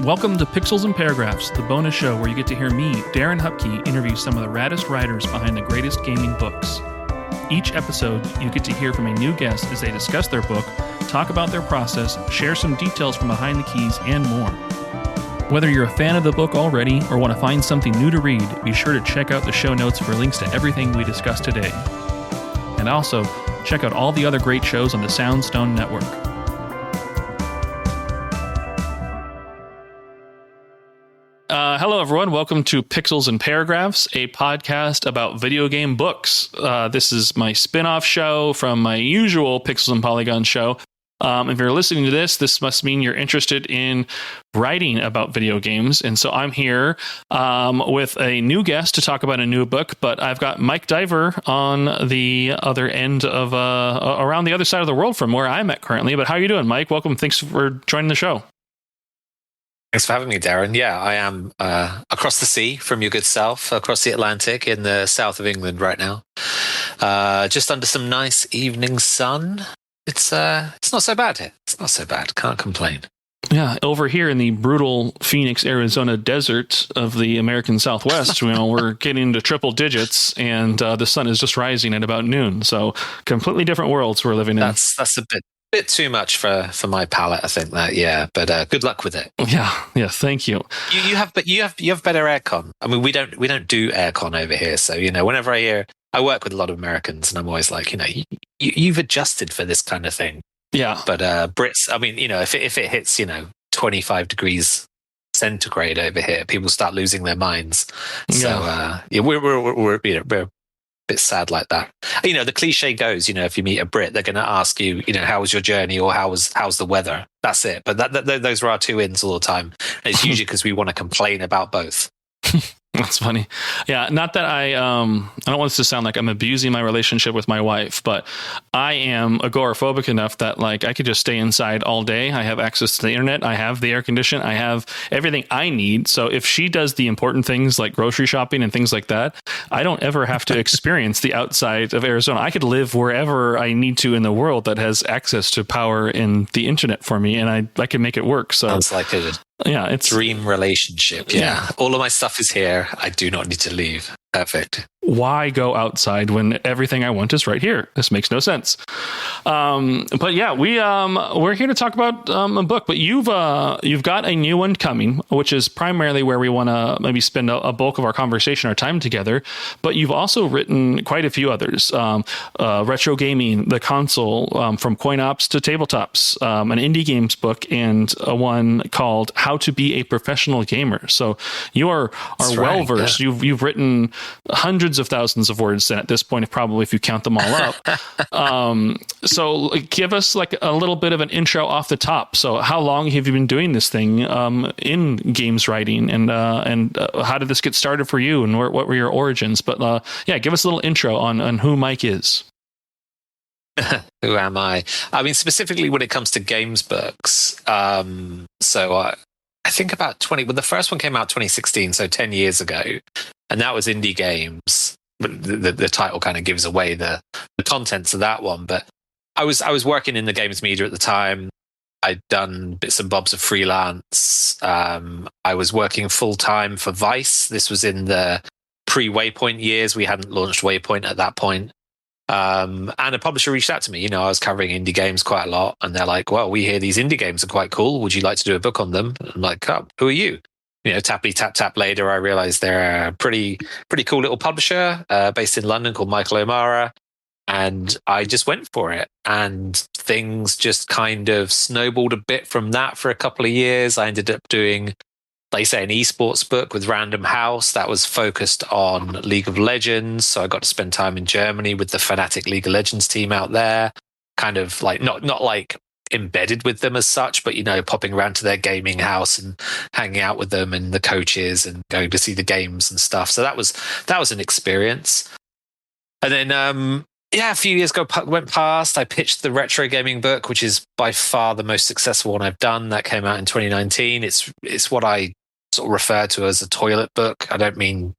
Welcome to Pixels and Paragraphs, the bonus show where you get to hear me, Darren Hupke, interview some of the raddest writers behind the greatest gaming books. Each episode, you get to hear from a new guest as they discuss their book, talk about their process, share some details from behind the keys, and more. Whether you're a fan of the book already or want to find something new to read, be sure to check out the show notes for links to everything we discussed today. And also, check out all the other great shows on the Soundstone Network. Hello, everyone. Welcome to Pixels and Paragraphs, a podcast about video game books. This is my spin-off show from my usual Pixels and Polygon show. If you're listening to this must mean you're interested in writing about video games. And so I'm here with a new guest to talk about a new book, but I've got Mike Diver on the other end of, around the other side of the world from where I'm at currently. But how are you doing, Mike? Welcome. Thanks for joining the show. Thanks for having me, Darren. Yeah, I am across the sea from your good self, across the Atlantic in the south of England right now. Just under some nice evening sun. It's not so bad here. It's not so bad. Can't complain. Yeah, over here in the brutal Phoenix, Arizona desert of the American Southwest, we're getting into triple digits, and the sun is just rising at about noon. So completely different worlds we're living in. That's a bit too much for my palate, I think. That, yeah, but good luck with it. Yeah, thank you. You have better aircon. I mean, we don't do aircon over here, so whenever I work with a lot of Americans, and I'm always like, you've adjusted for this kind of thing. Yeah, but Brits, I mean, if it hits 25 degrees centigrade over here, people start losing their minds. So we're a bit sad like that. The cliche goes, if you meet a Brit, they're going to ask you, how was your journey, or how's the weather? That's it. But those are our two ins all the time. And it's usually because we want to complain about both. That's funny. Yeah, not that I don't want this to sound like I'm abusing my relationship with my wife, but I am agoraphobic enough that I could just stay inside all day. I have access to the internet. I have the air condition. I have everything I need. So if she does the important things like grocery shopping and things like that, I don't ever have to experience the outside of Arizona. I could live wherever I need to in the world that has access to power and the internet for me, and I can make it work. So sounds like it's dream relationship. Yeah. All of my stuff is here. I do not need to leave. Perfect. Why go outside when everything I want is right here? This makes no sense. But yeah, we're here to talk about a book. But you've got a new one coming, which is primarily where we want to maybe spend a bulk of our conversation, our time together. But you've also written quite a few others: retro gaming, the console, from coin ops to tabletops, an indie games book, and one called How to Be a Professional Gamer. So you are well versed. Yeah. You've written hundreds of thousands of words at this point, probably, if you count them all up. So give us a little bit of an intro off the top. So how long have you been doing this thing in games writing, and how did this get started for you, and what were your origins? But give us a little intro on who Mike is. Who am I? I mean, specifically when it comes to games books. I think about 20, when the first one came out 2016, so 10 years ago, and that was indie games. But the title kind of gives away the contents of that one. But I was working in the games media at the time. I'd done bits and bobs of freelance. I was working full time for Vice. This was in the pre-Waypoint years. We hadn't launched Waypoint at that point. And a publisher reached out to me. I was covering indie games quite a lot, and they're like, "Well, we hear these indie games are quite cool. Would you like to do a book on them?" And I'm like, "Oh, who are you?" Tappity tap later, I realized they're a pretty cool little publisher based in London called Michael O'Mara, and I just went for it. And things just kind of snowballed a bit from that for a couple of years. I ended up doing, like you say, an esports book with Random House that was focused on League of Legends. So I got to spend time in Germany with the Fnatic League of Legends team out there, kind of not like embedded with them as such, but popping around to their gaming house and hanging out with them and the coaches and going to see the games and stuff. So that was an experience. And then a few years went past. I pitched the retro gaming book, which is by far the most successful one I've done. That came out in 2019. It's what I sort of refer to as a toilet book. I don't mean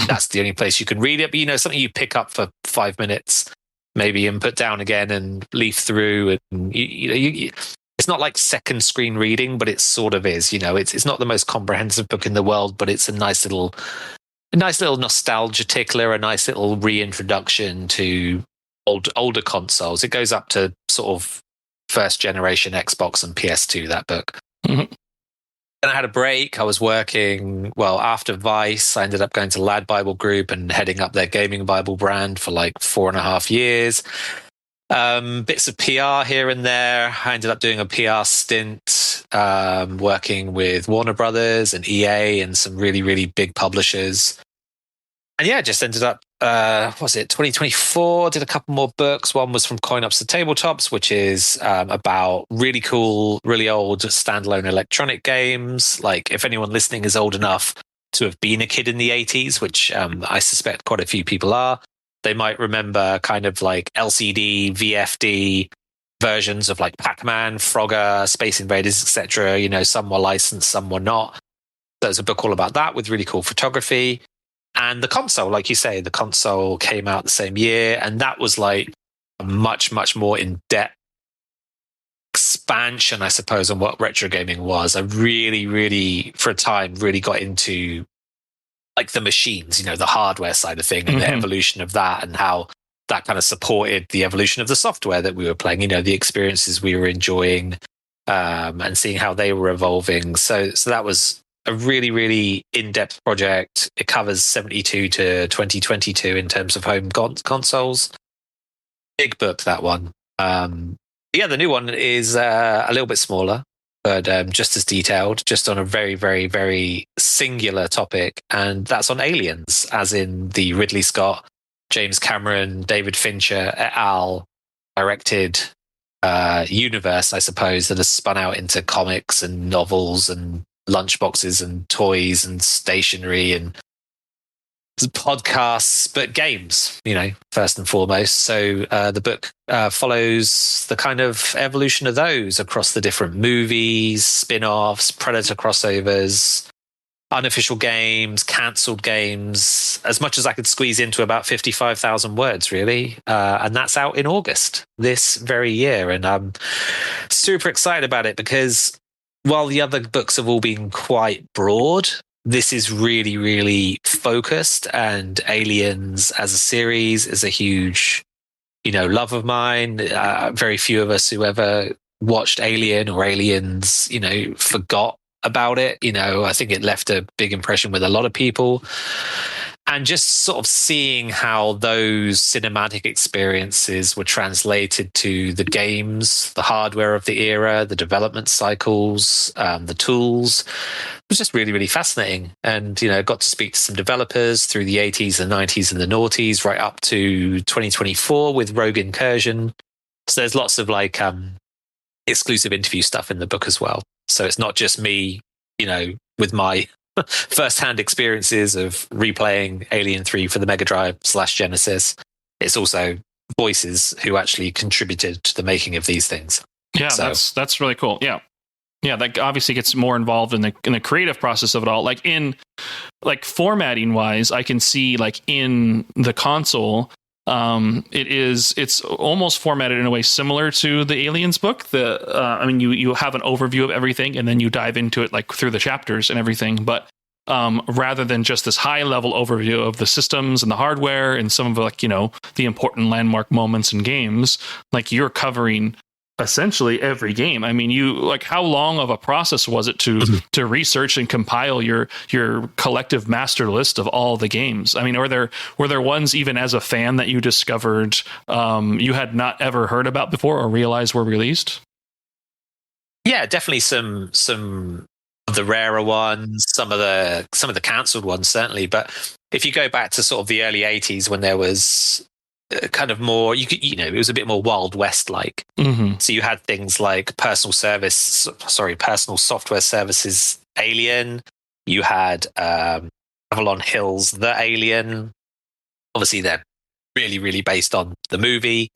that's the only place you can read it, but something you pick up for 5 minutes maybe and put down again and leaf through, and it's it's not like second screen reading, but it sort of is. It's not the most comprehensive book in the world, but it's a nice little nostalgia tickler, a nice little reintroduction to older consoles. It goes up to sort of first generation Xbox and PS2, that book. Mm-hmm. Then I had a break. I was working, after Vice, I ended up going to Lad Bible Group and heading up their gaming Bible brand for like 4.5 years. Bits of PR here and there. I ended up doing a PR stint, working with Warner Brothers and EA and some really, really big publishers. And yeah, just ended up, 2024, did a couple more books. One was from Coin Ups to Tabletops, which is about really cool, really old standalone electronic games. Like, if anyone listening is old enough to have been a kid in the 80s, which I suspect quite a few people are, they might remember kind of like LCD, VFD versions of like Pac-Man, Frogger, Space Invaders, etc. Some were licensed, some were not. There's a book all about that with really cool photography. And the console, like you say, the console came out the same year, and that was like a much, much more in-depth expansion, I suppose, on what retro gaming was. I really, really, for a time, really got into like the machines, the hardware side of thing, and the evolution of that, and how that kind of supported the evolution of the software that we were playing, the experiences we were enjoying, and seeing how they were evolving. So that was a really, really in-depth project. It covers 72 to 2022 in terms of home consoles. Big book, that one. The new one is a little bit smaller, but just as detailed, just on a very, very, very singular topic. And that's on aliens, as in the Ridley Scott, James Cameron, David Fincher et al. Directed universe, I suppose, that has spun out into comics and novels and lunchboxes and toys and stationery and podcasts, but games, first and foremost. So the book follows the kind of evolution of those across the different movies, spin-offs, Predator crossovers, unofficial games, cancelled games, as much as I could squeeze into about 55,000 words, really. And that's out in August this very year. And I'm super excited about it because while the other books have all been quite broad, this is really, really focused. And Aliens as a series is a huge, love of mine. Very few of us who ever watched Alien or Aliens, forgot about it. I think it left a big impression with a lot of people. And just sort of seeing how those cinematic experiences were translated to the games, the hardware of the era, the development cycles, the tools, was just really, really fascinating. And, got to speak to some developers through the 80s and 90s and the noughties right up to 2024 with Rogue Incursion. So there's lots of like exclusive interview stuff in the book as well. So it's not just me, with my first-hand experiences of replaying Alien 3 for the Mega Drive / Genesis. It's also voices who actually contributed to the making of these things. Yeah, so that's really cool. Yeah, that obviously gets more involved in the creative process of it all. Like formatting wise, I can see like in the console, it's almost formatted in a way similar to the Aliens book. You have an overview of everything and then you dive into it like through the chapters and everything. But rather than just this high level overview of the systems and the hardware and some of the important landmark moments in games, like you're covering essentially every game. I mean, how long of a process was it to research and compile your collective master list of all the games? I mean, were there ones even as a fan that you discovered you had not ever heard about before or realized were released? Yeah, definitely some of the rarer ones, some of the cancelled ones certainly. But if you go back to sort of the early 80s when there was kind of more, it was a bit more Wild West like. Mm-hmm. So you had things like Personal Software Services Alien. You had Avalon Hill's The Alien. Obviously, they're really, really based on the movie.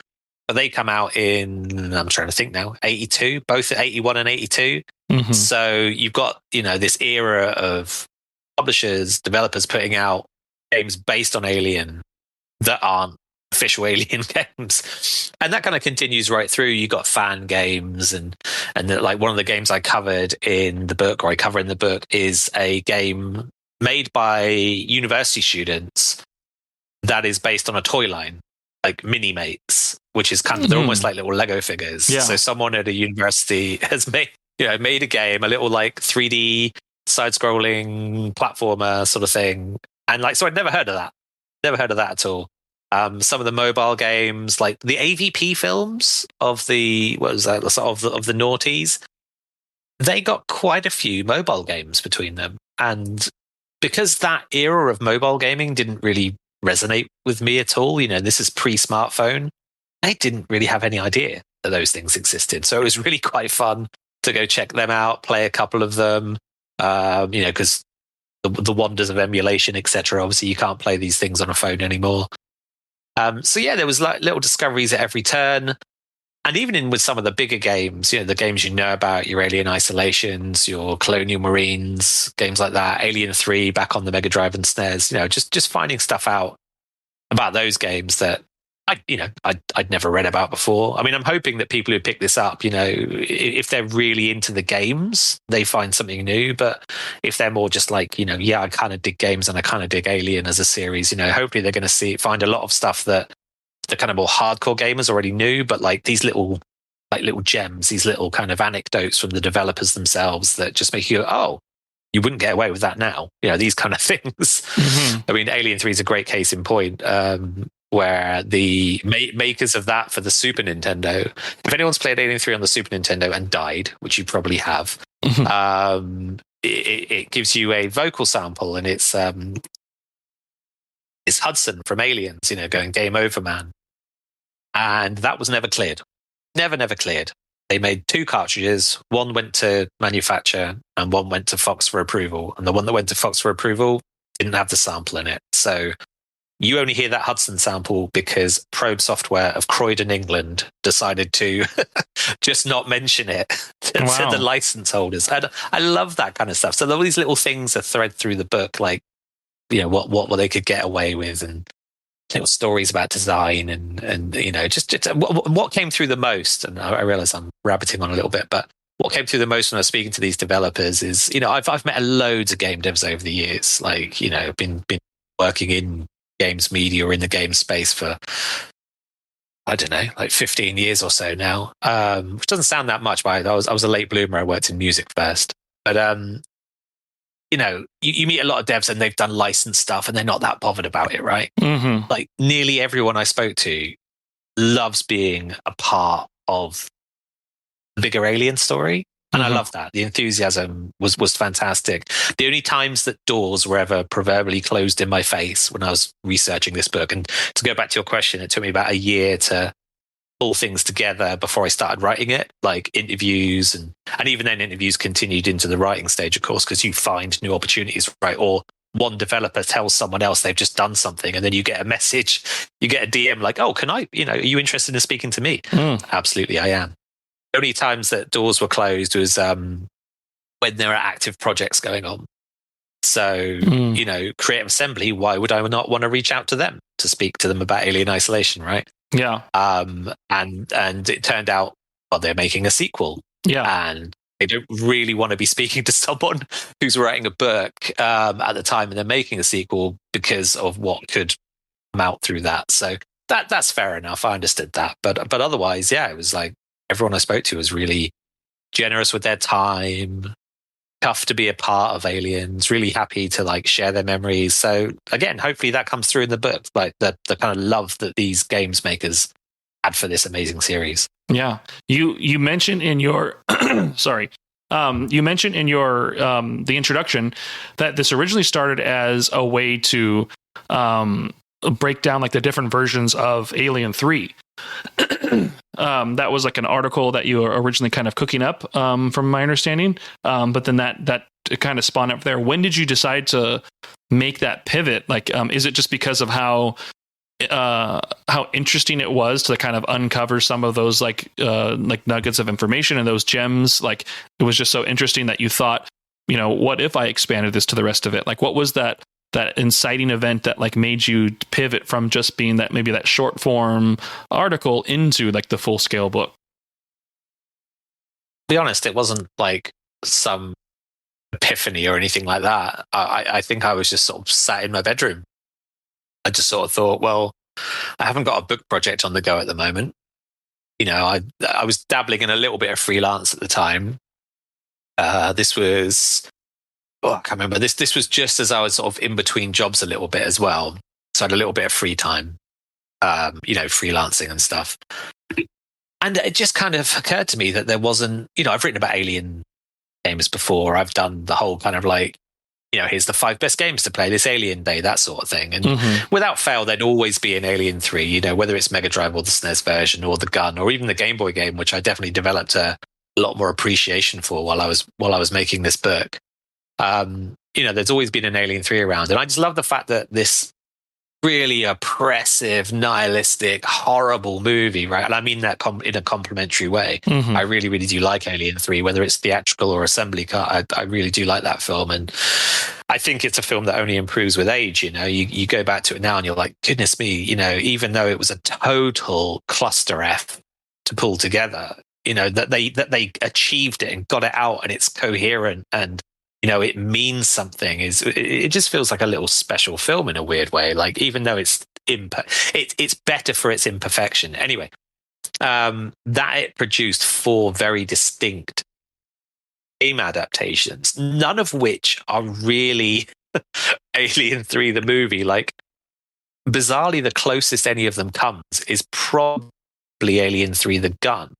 But they come out in, I'm trying to think now, 82, both at 81 and 82. Mm-hmm. So you've got, this era of publishers, developers putting out games based on Alien that aren't official Alien games. And that kind of continues right through. You got fan games, and like one of the games I covered in the book, or I cover in the book, is a game made by university students that is based on a toy line, like Mini Mates, which is kind of, they're almost like little Lego figures. Yeah. So someone at a university has made a game, a little like 3D side-scrolling platformer sort of thing. And like, so I'd never heard of that at all. Some of the mobile games, like the AVP films of the, what was that, of the noughties, they got quite a few mobile games between them. And because that era of mobile gaming didn't really resonate with me at all, this is pre-smartphone, I didn't really have any idea that those things existed. So it was really quite fun to go check them out, play a couple of them, because the wonders of emulation, etc. Obviously, you can't play these things on a phone anymore. So yeah, there was like little discoveries at every turn. And even with some of the bigger games, the games about, your Alien Isolations, your Colonial Marines, games like that, Alien 3 back on the Mega Drive and SNES, just finding stuff out about those games that I'd never read about before. I mean, I'm hoping that people who pick this up, if they're really into the games, they find something new. But if they're more just like, I kind of dig games and I kind of dig Alien as a series, hopefully they're going to find a lot of stuff that the kind of more hardcore gamers already knew, but like these little gems, these little kind of anecdotes from the developers themselves that just make you go, oh, you wouldn't get away with that now. These kind of things. Mm-hmm. I mean, Alien 3 is a great case in point. Where the makers of that for the Super Nintendo, if anyone's played Alien 3 on the Super Nintendo and died, which you probably have, it gives you a vocal sample, and it's Hudson from Aliens, going "Game over, man," and that was never cleared, never cleared. They made 2 cartridges. One went to manufacture, and one went to Fox for approval. And the one that went to Fox for approval didn't have the sample in it, so you only hear that Hudson sample because Probe Software of Croydon, England, decided to just not mention it to the license holders. I love that kind of stuff. So all these little things are thread through the book, like what they could get away with, and little stories about design, and just what came through the most. And I realize I'm rabbiting on a little bit, but what came through the most when I was speaking to these developers is I've met loads of game devs over the years. Like been working in games media or in the game space for, I don't know, like 15 years or so now, which doesn't sound that much, but I was a late bloomer. I worked in music first, but you meet a lot of devs and they've done licensed stuff and they're not that bothered about it, right? Mm-hmm. Like nearly everyone I spoke to loves being a part of the bigger Alien story. And I love that. The enthusiasm was fantastic. The only times that doors were ever proverbially closed in my face when I was researching this book, and to go back to your question, it took me about a year to pull things together before I started writing it, like interviews, and even then interviews continued into the writing stage, of course, because you find new opportunities, right? Or one developer tells someone else they've just done something, and then you get a message, you get a DM like, oh, can I, are you interested in speaking to me? Absolutely, I am. The only times that doors were closed was when there are active projects going on. So, Creative Assembly, why would I not want to reach out to them to speak to them about Alien Isolation, right? Yeah. And it turned out, well, they're making a sequel. Yeah. And they don't really want to be speaking to someone who's writing a book at the time, and they're making a sequel because of what could come out through that. So that's fair enough. I understood that. But otherwise, yeah, it was like, everyone I spoke to was really generous with their time, tough to be a part of Aliens, really happy to like share their memories. So again, hopefully that comes through in the book, like the kind of love that these games makers had for this amazing series. Yeah. You mentioned in your sorry. You mentioned in your the introduction that this originally started as a way to break down like the different versions of Alien 3. That was like an article that you were originally kind of cooking up, from my understanding. But then that kind of spawned up there. When did you decide to make that pivot? Like, is it just because of how interesting it was to kind of uncover some of those like nuggets of information and those gems? Like, it was just so interesting that you thought, what if I expanded this to the rest of it? Like, what was that that inciting event that like made you pivot from just being that maybe that short form article into like the full scale book? To be honest, it wasn't like some epiphany or anything like that. I think I was just sort of sat in my bedroom. I just sort of thought, well, I haven't got a book project on the go at the moment. You know, I was dabbling in a little bit of freelance at the time. This was, I can't remember. This was just as I was sort of in between jobs a little bit as well. So I had a little bit of free time, freelancing and stuff. And it just kind of occurred to me that there wasn't, I've written about Alien games before. I've done the whole kind of like, here's the 5 best games to play this Alien Day, that sort of thing. And without fail, there'd always be an Alien 3, whether it's Mega Drive or the SNES version or the Gun or even the Game Boy game, which I definitely developed a lot more appreciation for while I was making this book. There's always been an Alien 3 around. And I just love the fact that this really oppressive, nihilistic, horrible movie, right? And I mean that in a complimentary way. I really, really do like Alien 3, whether it's theatrical or assembly cut. I really do like that film. And I think it's a film that only improves with age. You go back to it now and you're like, goodness me, even though it was a total cluster F to pull together, that they achieved it and got it out and it's coherent and it means something. It just feels like a little special film in a weird way. Like, even though it's better for its imperfection. Anyway, that it produced 4 very distinct game adaptations, none of which are really Alien 3, the movie. Like, bizarrely, the closest any of them comes is probably Alien 3, the Gun,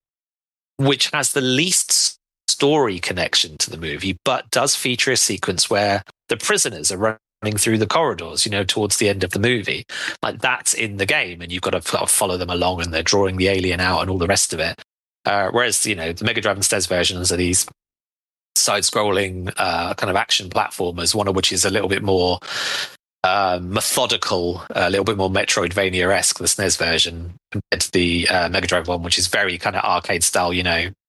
which has the least story connection to the movie, but does feature a sequence where the prisoners are running through the corridors, towards the end of the movie. Like, that's in the game, and you've got to follow them along, and they're drawing the alien out and all the rest of it. Whereas, the Mega Drive and SNES versions are these side-scrolling kind of action platformers, one of which is a little bit more methodical, a little bit more Metroidvania-esque, the SNES version, compared to the Mega Drive one, which is very kind of arcade style,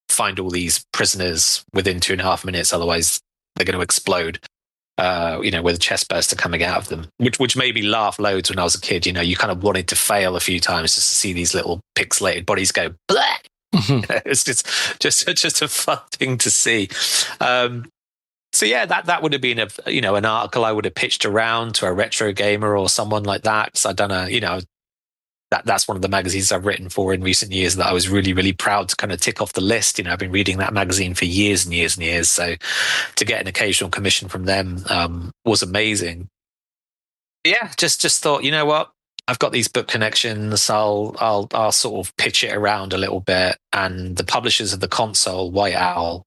find all these prisoners within 2.5 minutes, otherwise they're going to explode, with a chest burster coming out of them, which made me laugh loads when I was a kid. You kind of wanted to fail a few times just to see these little pixelated bodies go bleh. It's just a fun thing to see. So yeah, that would have been an article I would have pitched around to a retro gamer or someone like that. So I've done that's one of the magazines I've written for in recent years that I was really, really proud to kind of tick off the list. I've been reading that magazine for years and years and years. So to get an occasional commission from them was amazing. Yeah, just thought, what? I've got these book connections. I'll sort of pitch it around a little bit. And the publishers of the console, White Owl,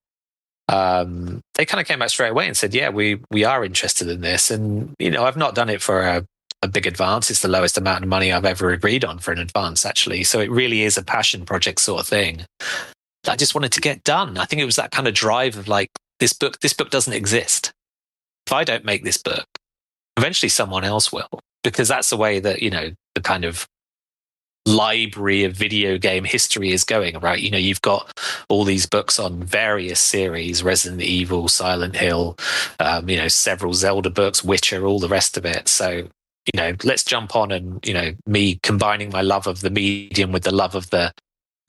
they kind of came back straight away and said, yeah, we are interested in this. And, I've not done it for a big advance. It's the lowest amount of money I've ever agreed on for an advance, actually. So it really is a passion project sort of thing. I just wanted to get done. I think it was that kind of drive of like, this book doesn't exist. If I don't make this book, eventually someone else will, because that's the way that, the kind of library of video game history is going, right? You've got all these books on various series, Resident Evil, Silent Hill, several Zelda books, Witcher, all the rest of it. So, let's jump on and, me combining my love of the medium with the love of the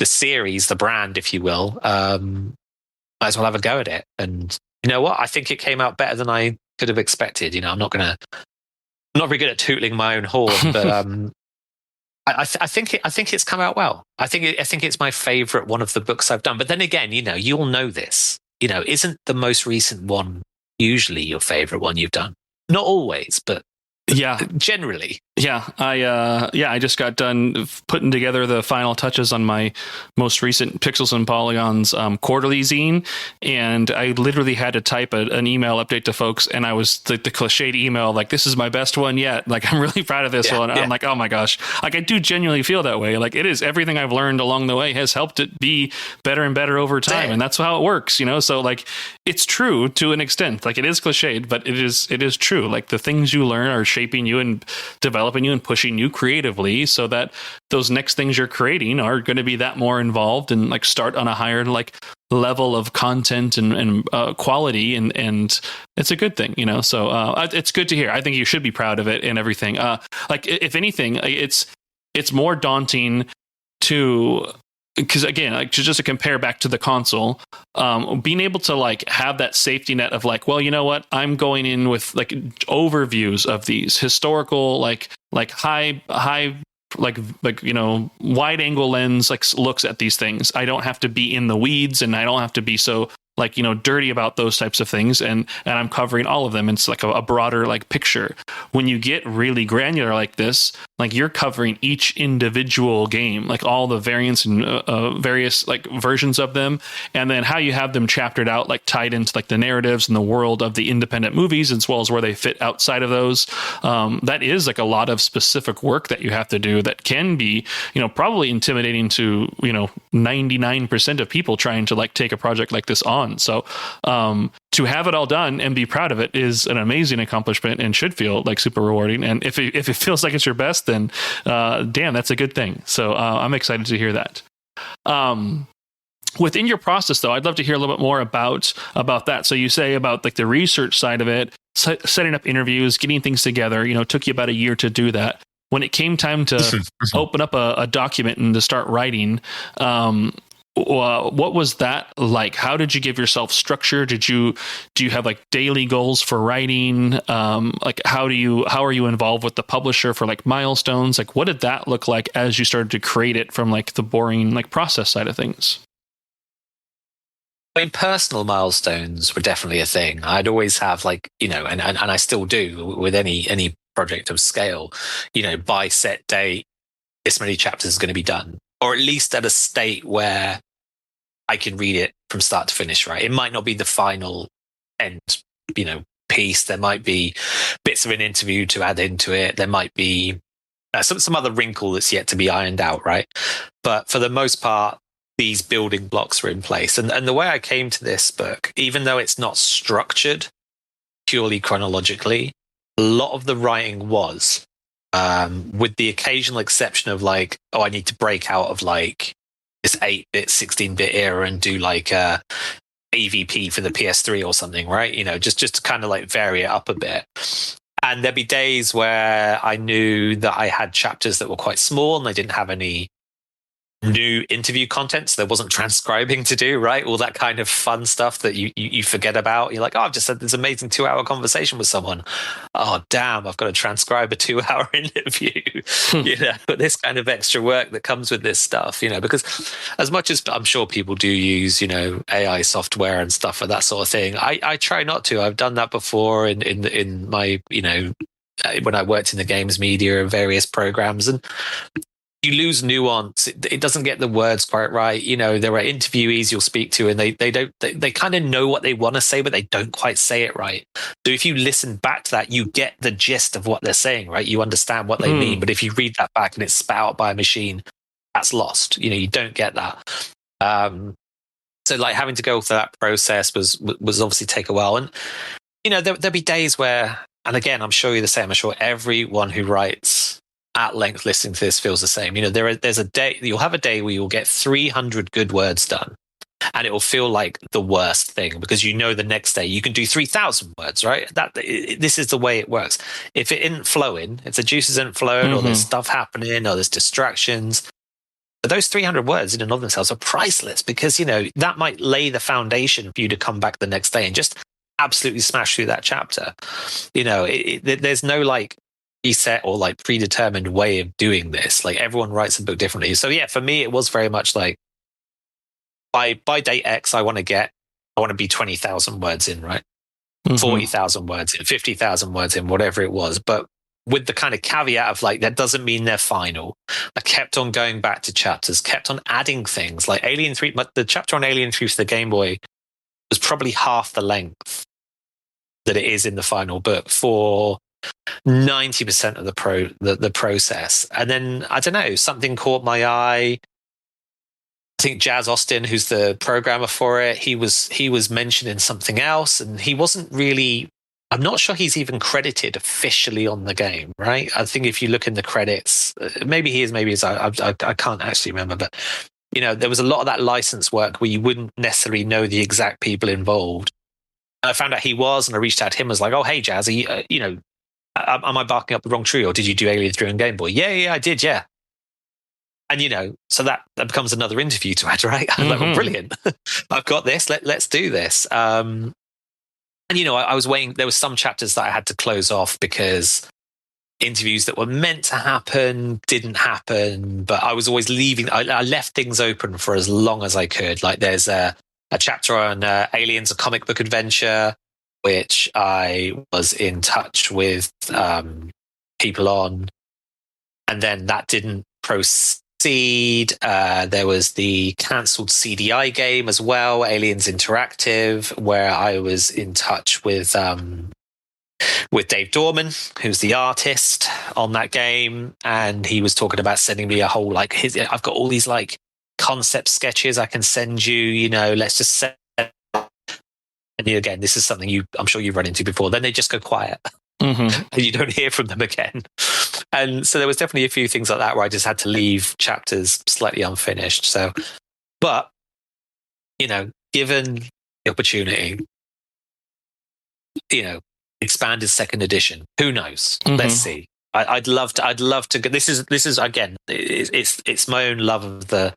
series, the brand, if you will, might as well have a go at it. And you know what? I think it came out better than I could have expected. I'm not very good at tooting my own horn, but I think it's come out well. I think it's my favorite one of the books I've done. But then again, you'll know this. Isn't the most recent one usually your favorite one you've done? Not always, but yeah, generally. Yeah, I just got done putting together the final touches on my most recent Pixels and Polygons quarterly zine, and I literally had to type an email update to folks, and I was the cliched email like, "This is my best one yet." Like, I'm really proud of this one. Yeah. I'm like, oh my gosh, like I do genuinely feel that way. Like, it is everything I've learned along the way has helped it be better and better over time, and that's how it works. So like, it's true to an extent. Like, it is cliched, but it is true. Like, the things you learn are shaping you and developing you and pushing you creatively, so that those next things you're creating are going to be that more involved and like start on a higher like level of content and quality, and it's a good thing, so it's good to hear. I think you should be proud of it and everything. Like, if anything, it's more daunting to, because again, like, just to compare back to the console, being able to like have that safety net of like, well, you know what, I'm going in with like overviews of these historical, like high like wide angle lens, like, looks at these things. I don't have to be in the weeds, and I don't have to be so like, dirty about those types of things, and I'm covering all of them. It's like a broader like picture. When you get really granular like this, like, you're covering each individual game, like all the variants and various like versions of them, and then how you have them chaptered out, like tied into like the narratives and the world of the independent movies, as well as where they fit outside of those. That is like a lot of specific work that you have to do that can be, probably intimidating to 99% of people trying to like take a project like this on. So to have it all done and be proud of it is an amazing accomplishment, and should feel like super rewarding. And if it feels like it's your best, then damn, that's a good thing. So I'm excited to hear that. Within your process, though, I'd love to hear a little bit more about that. So you say about like the research side of it, setting up interviews, getting things together, took you about a year to do that. When it came time to open up a document and to start writing, what was that like? How did you give yourself structure? Do you have like daily goals for writing? Like, how are you involved with the publisher for like milestones? Like, what did that look like as you started to create it from like the boring like process side of things? I mean, personal milestones were definitely a thing. I'd always have like, and I still do with any project of scale, by set date, this many chapters is going to be done, or at least at a state where I can read it from start to finish, right? It might not be the final end, piece. There might be bits of an interview to add into it. There might be some other wrinkle that's yet to be ironed out, right? But for the most part, these building blocks are in place. And the way I came to this book, even though it's not structured purely chronologically, a lot of the writing was, with the occasional exception of like, oh, I need to break out of like this 8-bit, 16-bit era and do like a AVP for the PS3 or something, right? Just to kind of like vary it up a bit. And there'd be days where I knew that I had chapters that were quite small and they didn't have any new interview content, so there wasn't transcribing to do, right? All that kind of fun stuff that you forget about. You're like, oh, I've just had this amazing 2-hour conversation with someone. Oh, damn, I've got to transcribe a 2-hour interview. But this kind of extra work that comes with this stuff, because as much as I'm sure people do use, AI software and stuff for that sort of thing, I try not to. I've done that before in my, when I worked in the games media and various programs, and you lose nuance. It doesn't get the words quite right. There are interviewees you'll speak to, and they kind of know what they want to say, but they don't quite say it right. So if you listen back to that, you get the gist of what they're saying, right? You understand what they mean. But if you read that back and it's spat out by a machine, that's lost. You don't get that. So like having to go through that process was obviously take a while. And there'll be days where, and again, I'm sure you're the same. I'm sure everyone who writes at length listening to this feels the same. There's a day, you'll have a day where you'll get 300 good words done, and it will feel like the worst thing because the next day you can do 3,000 words, right? This is the way it works. If it isn't flowing, if the juices isn't flowing, or there's stuff happening, or there's distractions, but those 300 words in and of themselves are priceless because that might lay the foundation for you to come back the next day and just absolutely smash through that chapter. There's no like set or like predetermined way of doing this. Like everyone writes a book differently. So yeah, for me, it was very much like by date X, I want to be 20,000 words in, right? 40,000 words in, 50,000 words in, whatever it was. But with the kind of caveat of like, that doesn't mean they're final. I kept on going back to chapters, kept on adding things like Alien 3. The chapter on Alien 3 for the Game Boy was probably half the length that it is in the final book for 90% of the process. And then I don't know, something caught my eye. I think Jazz Austin, who's the programmer for it, he was mentioning something else, and he wasn't really. I'm not sure he's even credited officially on the game, right? I think if you look in the credits, maybe he is, maybe he's. I can't actually remember, but there was a lot of that license work where you wouldn't necessarily know the exact people involved. And I found out he was, and I reached out to him. I was like, "Oh, hey, Jazz, am I barking up the wrong tree, or did you do Alien 3 on Game Boy?" Yeah, I did, yeah. And so that becomes another interview to add, right? I'm like, well, brilliant. I've got this. Let's do this. And I was waiting. There were some chapters that I had to close off because interviews that were meant to happen didn't happen. But I was always leaving. I left things open for as long as I could. Like there's a chapter on Aliens, a comic book adventure, which I was in touch with people on, and then that didn't proceed. There was the cancelled CDI game as well, Aliens Interactive, where I was in touch with Dave Dorman, who's the artist on that game, and he was talking about sending me a whole I've got all these concept sketches I can send you. Let's just send. And again, this is something I'm sure you've run into before. Then they just go quiet. And you don't hear from them again. And so there was definitely a few things like that where I just had to leave chapters slightly unfinished. So, but, given the opportunity, expanded second edition, who knows? Let's see. I'd love to go. This is again, it's my own love of the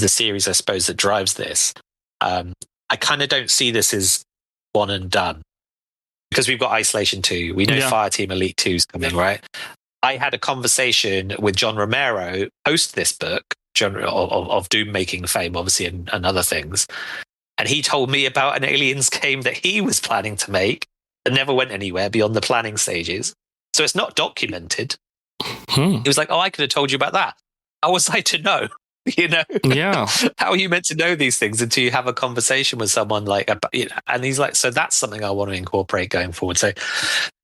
series, I suppose, that drives this. I kind of don't see this as one and done, because we've got Isolation 2. We know Fireteam Elite 2 is coming, right? I had a conversation with John Romero post this book, of Doom making fame, obviously, and other things. And he told me about an Aliens game that he was planning to make that never went anywhere beyond the planning stages. So it's not documented. He was like, "Oh, I could have told you about that." How was I to know? Yeah. How are you meant to know these things until you have a conversation with someone and he's like, so that's something I want to incorporate going forward. So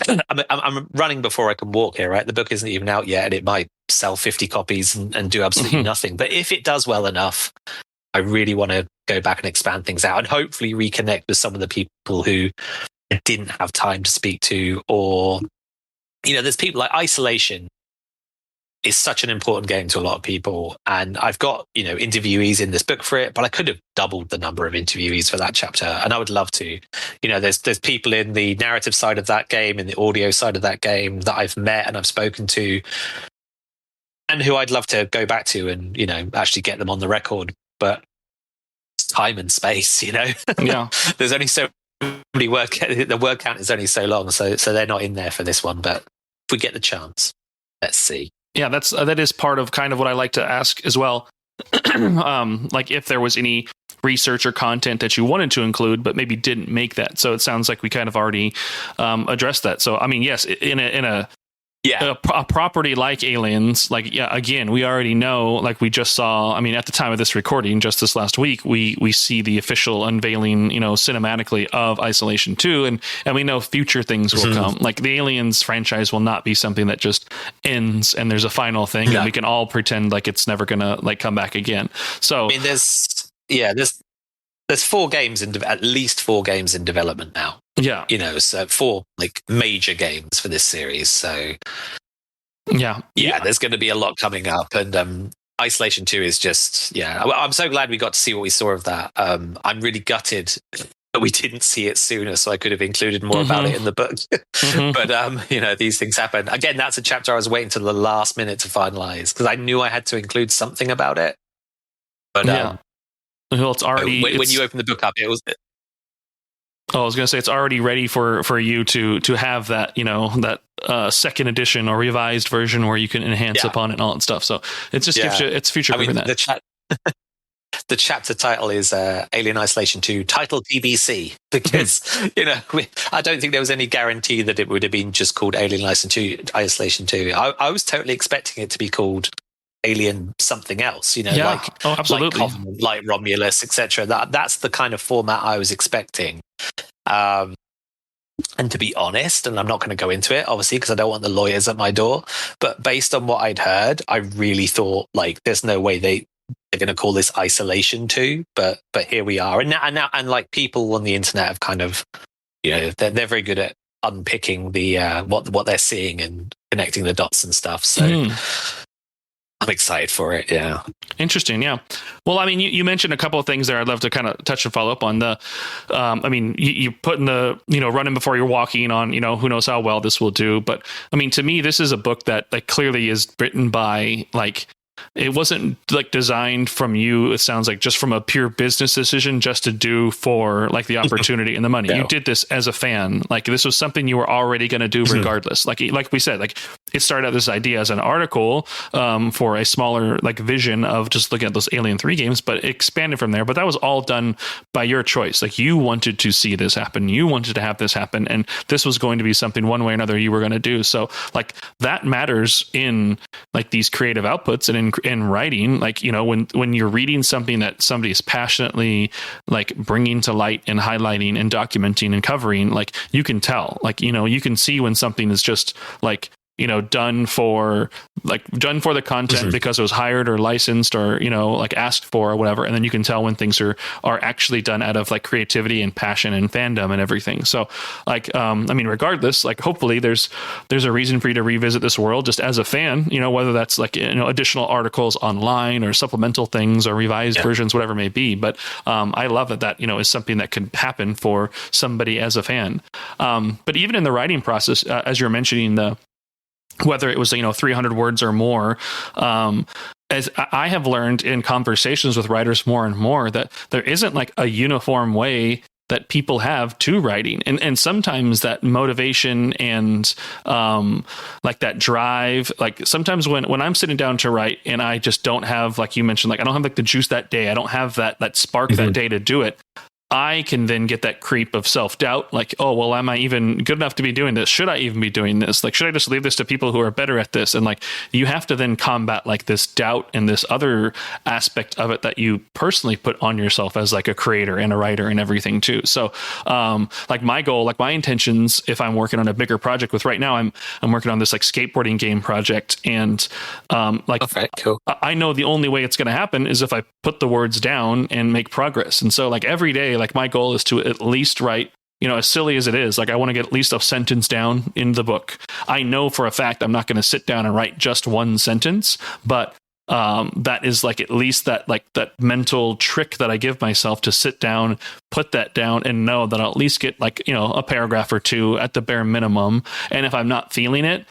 I'm running before I can walk here, right? The book isn't even out yet, and it might sell 50 copies and do absolutely nothing. But if it does well enough, I really want to go back and expand things out and hopefully reconnect with some of the people who I didn't have time to speak to, or, there's people like Isolation is such an important game to a lot of people. And I've got, interviewees in this book for it, but I could have doubled the number of interviewees for that chapter. And I would love to. There's people in the narrative side of that game, in the audio side of that game that I've met and I've spoken to, and who I'd love to go back to and, actually get them on the record. But it's time and space, Yeah. There's only so many the word count is only so long. So they're not in there for this one. But if we get the chance, let's see. Yeah, that is part of kind of what I like to ask as well. Like if there was any research or content that you wanted to include, but maybe didn't make that. So it sounds like we kind of already addressed that. So I mean, yes, in a property like Aliens, again, we already know, like we just saw, I mean, at the time of this recording, just this last week, we see the official unveiling, cinematically of Isolation 2, and we know future things will come. Like the Aliens franchise will not be something that just ends and there's a final thing and we can all pretend like it's never gonna come back again. So I mean, there's 4 games at least 4 games in development now. Yeah. So 4 major games for this series. So yeah, there's going to be a lot coming up. And Isolation 2 is just, I'm so glad we got to see what we saw of that. I'm really gutted that we didn't see it sooner, so I could have included more about it in the book. But, these things happen. Again, that's a chapter I was waiting till the last minute to finalize because I knew I had to include something about it. But well, it's already when you open the book up, it was. Oh, I was going to say it's already ready for you to have that, that second edition or revised version where you can enhance upon it and all that stuff. So it just gives you, it's future proofing that. The chapter title is Alien Isolation 2, title TBC, because, I don't think there was any guarantee that it would have been just called Alien Isolation 2. I was totally expecting it to be called Alien something else, absolutely. Like Covenant, like Romulus, etc. That's the kind of format I was expecting. And to be honest, and I'm not going to go into it, obviously, because I don't want the lawyers at my door, but based on what I'd heard, I really thought, there's no way they're going to call this Isolation 2, but here we are. And now, like, people on the internet have kind of, they're very good at unpicking the what they're seeing and connecting the dots and stuff. So I'm excited for it. Yeah. Interesting. Yeah. Well, I mean, you mentioned a couple of things there. I'd love to kind of touch and follow up on the. I mean, you put in the running before you're walking on who knows how well this will do, but I mean, to me, this is a book that like clearly is written by like. It wasn't like designed from you. It sounds like just from a pure business decision, just to do for like the opportunity and the money. You did this as a fan. Like this was something you were already going to do regardless. Like we said, like it started out this idea as an article for a smaller like vision of just looking at those Alien 3 games, but it expanded from there. But that was all done by your choice. Like you wanted to see this happen. You wanted to have this happen, and this was going to be something one way or another you were going to do. So like that matters in like these creative outputs and in writing. Like when you're reading something that somebody is passionately like bringing to light and highlighting and documenting and covering, like you can tell, like you can see when something is just like done for the content because it was hired or licensed or like asked for or whatever, and then you can tell when things are actually done out of like creativity and passion and fandom and everything. So like I mean, regardless, like hopefully there's a reason for you to revisit this world just as a fan, whether that's like additional articles online or supplemental things or revised versions, whatever it may be. But I love that is something that could happen for somebody as a fan. But even in the writing process, as you're mentioning, whether it was 300 words or more, as I have learned in conversations with writers more and more, that there isn't like a uniform way that people have to writing, and sometimes that motivation and like that drive, like sometimes when I'm sitting down to write and I just don't have, like you mentioned, like I don't have like the juice that day, I don't have that spark that day to do it, I can then get that creep of self-doubt, like, oh, well, am I even good enough to be doing this? Should I even be doing this? Like, should I just leave this to people who are better at this? And like, you have to then combat like this doubt and this other aspect of it that you personally put on yourself as like a creator and a writer and everything too. So, like my goal, like my intentions, if I'm working on a bigger project with right now, I'm working on this like skateboarding game project, and like, okay, cool. I know the only way it's going to happen is if I put the words down and make progress. And so like every day, like my goal is to at least write, as silly as it is, like I want to get at least a sentence down in the book. I know for a fact I'm not going to sit down and write just one sentence, but that is like at least that mental trick that I give myself to sit down, put that down, and know that I'll at least get like, a paragraph or two at the bare minimum. And if I'm not feeling it,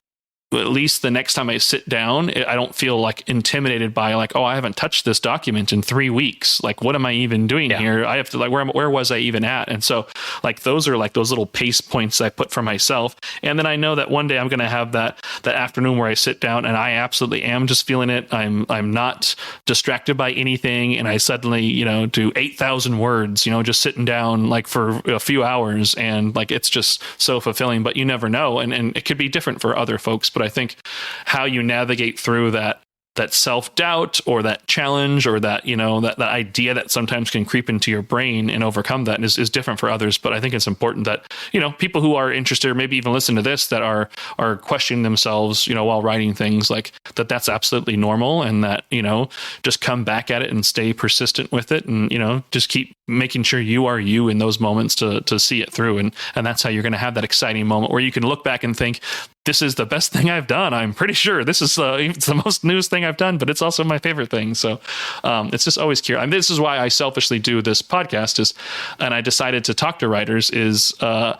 at least the next time I sit down, I don't feel like intimidated by like, oh, I haven't touched this document in 3 weeks. Like, what am I even doing here? I have to like, where was I even at? And so like, those are like those little pace points I put for myself. And then I know that one day I'm going to have that afternoon where I sit down and I absolutely am just feeling it. I'm not distracted by anything. And I suddenly, do 8,000 words, just sitting down like for a few hours. And like, it's just so fulfilling, but you never know. And it could be different for other folks. But I think how you navigate through that self-doubt or that challenge or that, that idea that sometimes can creep into your brain and overcome that is different for others. But I think it's important that, people who are interested or maybe even listen to this that are questioning themselves, while writing things, like that's absolutely normal, and that, just come back at it and stay persistent with it, and, just keep making sure you are you in those moments to see it through. And that's how you're going to have that exciting moment where you can look back and think, this is the best thing I've done. I'm pretty sure this is it's the most newest thing I've done, but it's also my favorite thing. So it's just always curious. I mean, this is why I selfishly do this podcast and I decided to talk to writers because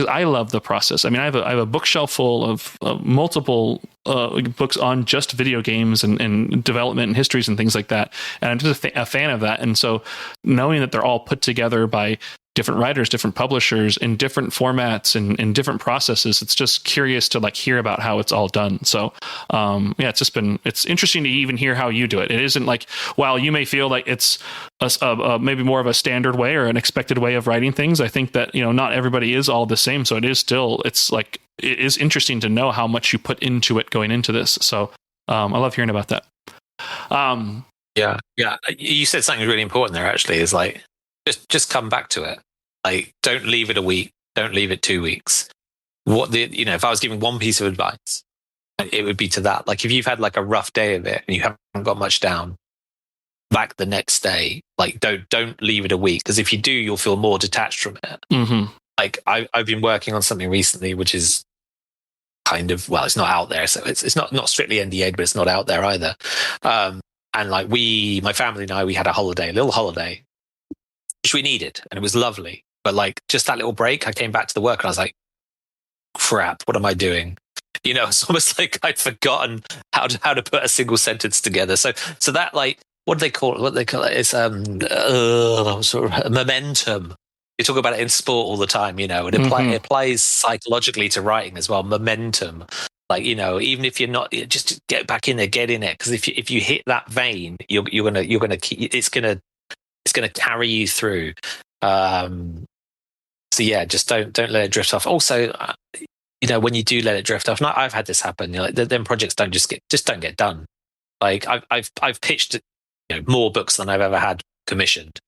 I love the process. I mean, I have a bookshelf full of multiple books on just video games and development and histories and things like that. And I'm just a fan of that. And so knowing that they're all put together by different writers, different publishers in different formats and different processes, it's just curious to like hear about how it's all done. So it's interesting to even hear how you do it. It isn't like, while you may feel like it's maybe more of a standard way or an expected way of writing things, I think that, not everybody is all the same. So it is interesting to know how much you put into it going into this. So I love hearing about that. Yeah. You said something really important there, actually, is like, just come back to it. Like, don't leave it a week. Don't leave it 2 weeks. If I was giving one piece of advice, it would be to that. Like, if you've had like a rough day of it and you haven't got much down, back the next day. Like, don't leave it a week, because if you do, you'll feel more detached from it. Mm-hmm. Like, I've been working on something recently, which is kind of, well, it's not out there, so it's not strictly NDA'd, but it's not out there either. And like my family and I, we had a little holiday, which we needed, and it was lovely. But like just that little break, I came back to the work and I was like, crap, what am I doing? You know, it's almost like I'd forgotten how to put a single sentence together. So that, like, what do they call it? It's sort of momentum. You talk about it in sport all the time, you know, and it applies psychologically to writing as well. Momentum, like, you know, even if you're not, just get back in there, get in it, because if you hit that vein, you're gonna keep, it's gonna carry you through. So yeah, just don't let it drift off. Also, you know, when you do let it drift off, and I've had this happen. You know, like, then projects don't get done. Like I've pitched, you know, more books than I've ever had commissioned,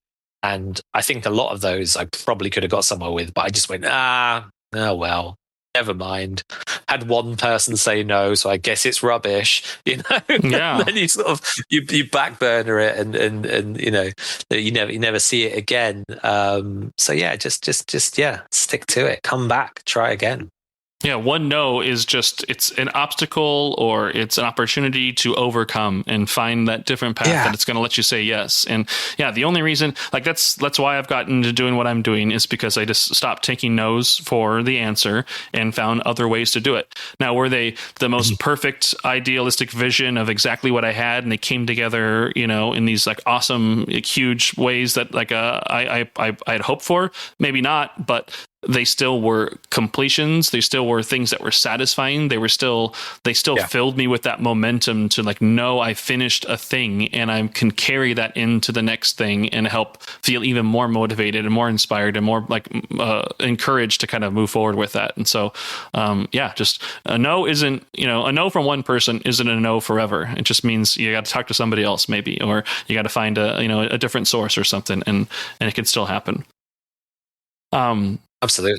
and I think a lot of those I probably could have got somewhere with, but I just went, oh well, never mind. Had one person say no, so I guess it's rubbish. You know, yeah. Then you sort of you backburner it, and you know, you never see it again. So yeah, just yeah, stick to it. Come back, try again. Yeah, one no is just, it's an obstacle, or it's an opportunity to overcome and find that different path that it's going to let you say yes. And yeah, the only reason, like, that's why I've gotten into doing what I'm doing, is because I just stopped taking no's for the answer and found other ways to do it. Now, were they the most perfect, idealistic vision of exactly what I had, and they came together, you know, in these like awesome, huge ways that like I had hoped for? Maybe not, but they still were completions. They still were things that were satisfying. They still filled me with that momentum to like, know I finished a thing, and I can carry that into the next thing and help feel even more motivated and more inspired and more like encouraged to kind of move forward with that. And so, just a no isn't, you know, a no from one person isn't a no forever. It just means you got to talk to somebody else maybe, or you got to find a different source or something, and it can still happen. Absolutely.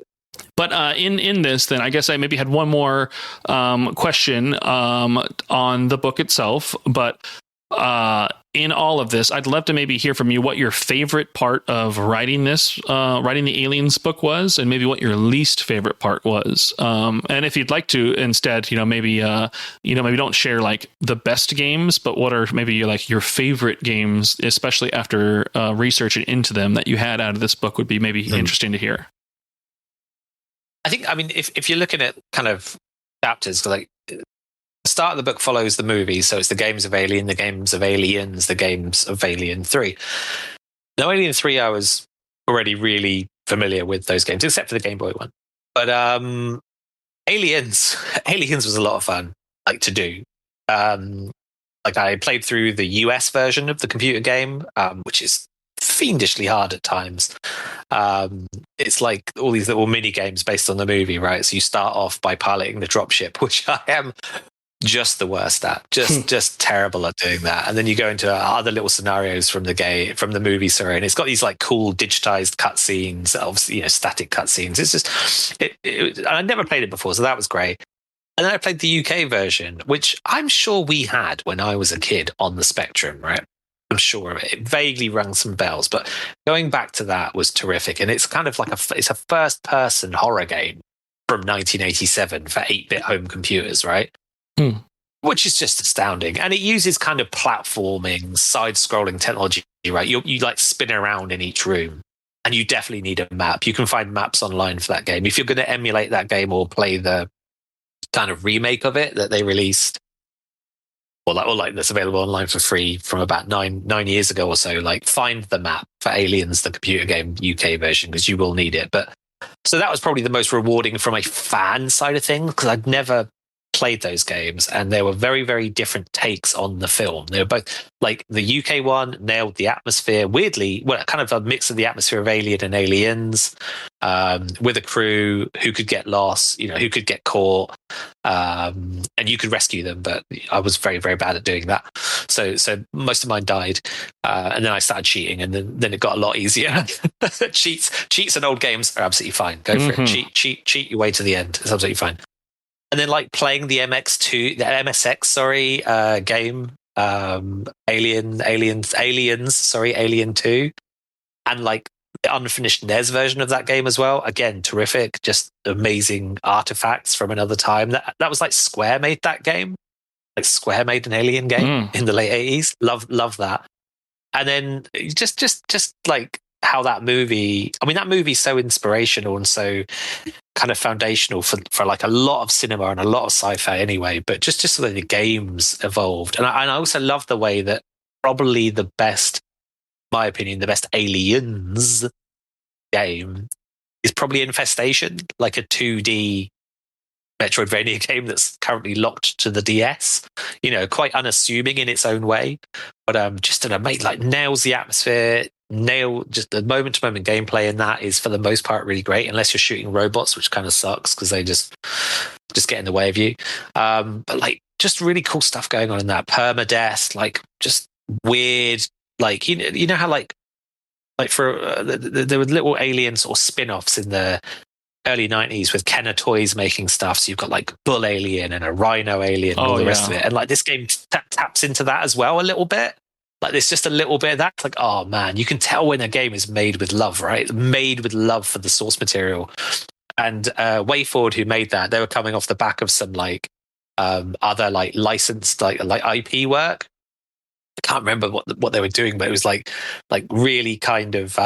But in this, then I guess I maybe had one more question on the book itself. But in all of this, I'd love to maybe hear from you what your favorite part of writing the Aliens book was, and maybe what your least favorite part was. And if you'd like to, instead, maybe don't share like the best games, but what are maybe your favorite games, especially after researching into them, that you had out of this book, would be maybe interesting to hear. I mean, if you're looking at kind of chapters, like the start of the book follows the movie, so it's the games of Alien, the games of Aliens, the games of Alien 3. Now, Alien 3, I was already really familiar with those games, except for the Game Boy one. But Aliens was a lot of fun, like, to do. Like, I played through the US version of the computer game, which is fiendishly hard at times. It's like all these little mini games based on the movie, right? So you start off by piloting the dropship, which I am just the worst at, just terrible at doing that. And then you go into other little scenarios from the movie, sorry, and it's got these like cool digitized cutscenes, obviously, static cutscenes. It's just I never played it before, so that was great. And then I played the UK version, which I'm sure we had when I was a kid on the Spectrum, right? I'm sure of it. It vaguely rang some bells, but going back to that was terrific. And it's kind of like it's a first-person horror game from 1987 for 8-bit home computers, right? Which is just astounding. And it uses kind of platforming, side-scrolling technology, right? You like spin around in each room, and you definitely need a map. You can find maps online for that game. If you're going to emulate that game or play the kind of remake of it that they released, or like that's available online for free from about nine years ago or so, like, find the map for Aliens, the computer game UK version, because you will need it. But so that was probably the most rewarding from a fan side of things, because I'd never played those games, and they were very, very different takes on the film. They were both, like, the UK one nailed the atmosphere weirdly, well, kind of a mix of the atmosphere of Alien and Aliens, with a crew who could get lost, who could get caught, and you could rescue them, but I was very, very bad at doing that. So most of mine died, and then I started cheating, and then it got a lot easier. Cheats in old games are absolutely fine. Go for it. Cheat your way to the end. It's absolutely fine. And then, like, playing the MSX game, Alien 2, and like the unfinished NES version of that game as well. Again, terrific, just amazing artifacts from another time. That was like Square made that game. Like Square made an Alien game in the late 80s. Love that. And then just like how that movie, I mean, that movie's so inspirational and so kind of foundational for like a lot of cinema and a lot of sci-fi anyway, but just the way the games evolved. And I also love the way that probably the best, in my opinion, the best Aliens game is probably Infestation, like a 2D Metroidvania game that's currently locked to the DS. You know, quite unassuming in its own way, but just an amazing, like, nails the atmosphere. Just the moment-to-moment gameplay in that is for the most part really great, unless you're shooting robots, which kind of sucks because they just get in the way of you. But like, just really cool stuff going on in that. Permadeath, like, just weird, like, you know how like for there were little Alien sort of spin-offs in the early 90s with Kenner Toys making stuff. So you've got like Bull Alien and a Rhino Alien and all the rest of it. And like, this game taps into that as well a little bit. Like, there's just a little bit of that. It's like, oh man, you can tell when a game is made with love, right? Made with love for the source material. And WayForward, who made that, they were coming off the back of some like other like licensed like IP work. I can't remember what they were doing, but it was like really kind of